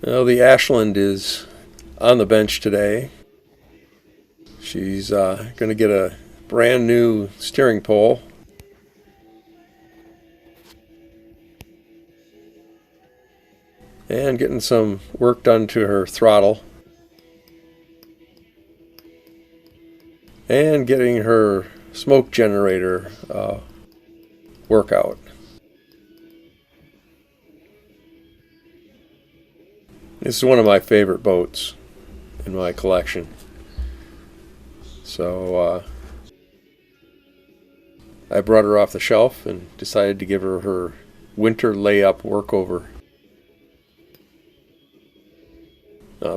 Well, the ASHLAND is on the bench today. She's going to get a brand new steering pole. And getting some work done to her throttle. And getting her smoke generator workout. This is one of my favorite boats in my collection. So I brought her off the shelf and decided to give her her winter layup workover.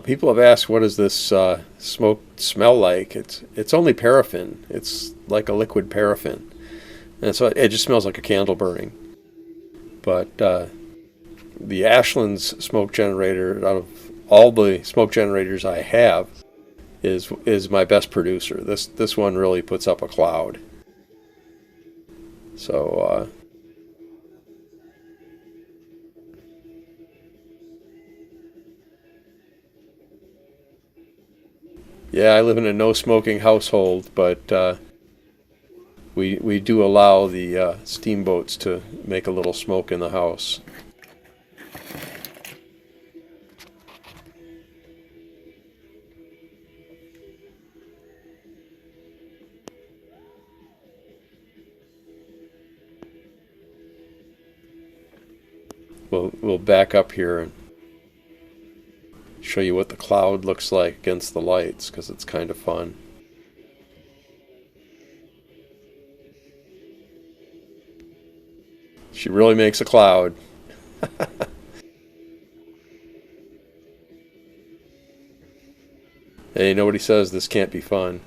People have asked, what does this smoke smell like? It's only paraffin. It's like a liquid paraffin. And so it just smells like a candle burning. But the ASHLAND's smoke generator, out of all the smoke generators I have, is my best producer. This one really puts up a cloud. So yeah, I live in a no smoking household, but we do allow the steamboats to make a little smoke in the house. We'll back up here and show you what the cloud looks like against the lights, because it's kind of fun. She really makes a cloud. Hey, nobody says this can't be fun.